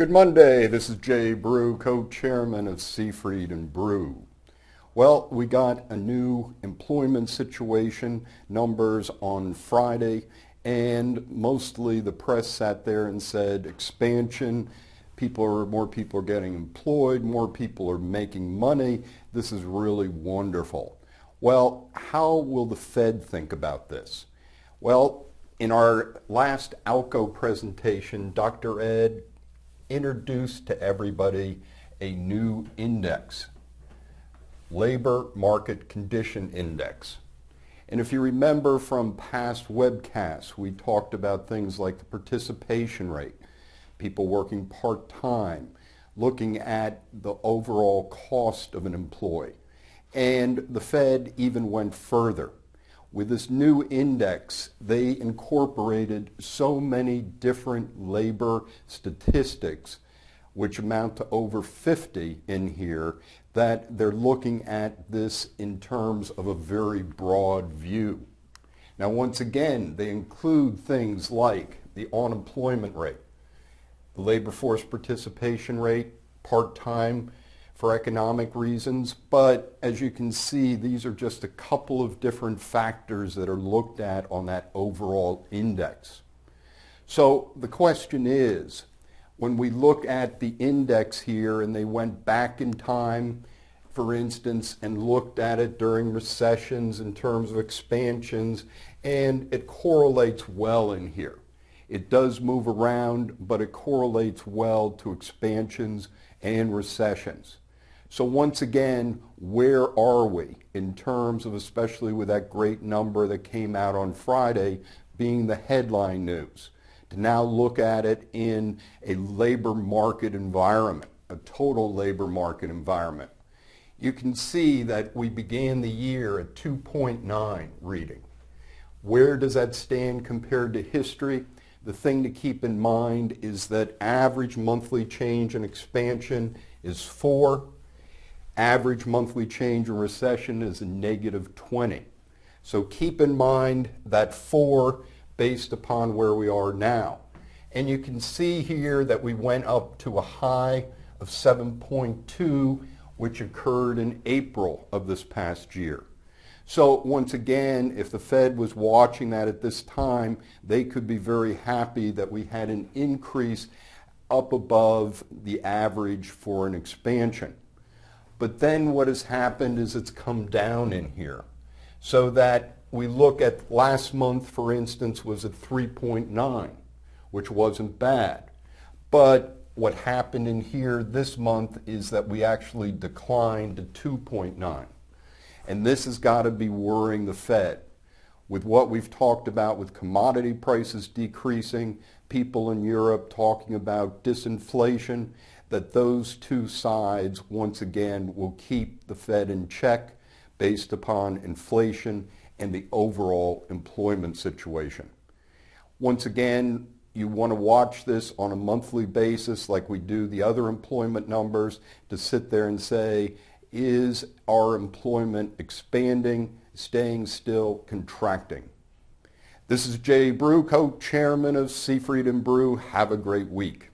Good Monday. This is Jay Brew, co-chairman of Seafried and Brew. Well, we got a new employment situation numbers on Friday, and mostly the press sat there and said expansion, more people are getting employed, more people are making money. This is really wonderful. Well, how will the Fed think about this? Well, in our last ALCO presentation, Dr. Ed introduced to everybody a new index, Labor Market Condition Index. And if you remember from past webcasts, we talked about things like the participation rate, people working part-time, looking at the overall cost of an employee. And the Fed even went further. With this new index, they incorporated so many different labor statistics, which amount to over 50 in here, that they're looking at this in terms of a very broad view. Now, once again, they include things like the unemployment rate, the labor force participation rate, part-time, for economic reasons, but as you can see, these are just a couple of different factors that are looked at on that overall index. So the question is, when we look at the index here and they went back in time, for instance, and looked at it during recessions in terms of expansions, and it correlates well in here. It does move around, but it correlates well to expansions and recessions. So once again, where are we in terms of, especially with that great number that came out on Friday being the headline news, to now look at it in a labor market environment, a total labor market environment. You can see that we began the year at 2.9 reading. Where does that stand compared to history? The thing to keep in mind is that average monthly change in expansion is 4. Average monthly change in recession is a negative 20. So keep in mind that 4 based upon where we are now. And you can see here that we went up to a high of 7.2, which occurred in April of this past year. So once again, if the Fed was watching that at this time, they could be very happy that we had an increase up above the average for an expansion. But then what has happened is it's come down in here. So that we look at last month, for instance, was at 3.9, which wasn't bad. But what happened in here this month is that we actually declined to 2.9. And this has got to be worrying the Fed. With what we've talked about with commodity prices decreasing, people in Europe talking about disinflation, that those two sides, once again, will keep the Fed in check based upon inflation and the overall employment situation. Once again, you want to watch this on a monthly basis like we do the other employment numbers to sit there and say, is our employment expanding, staying still, contracting? This is Jay Brew, co-chairman of Seafried and Brew. Have a great week.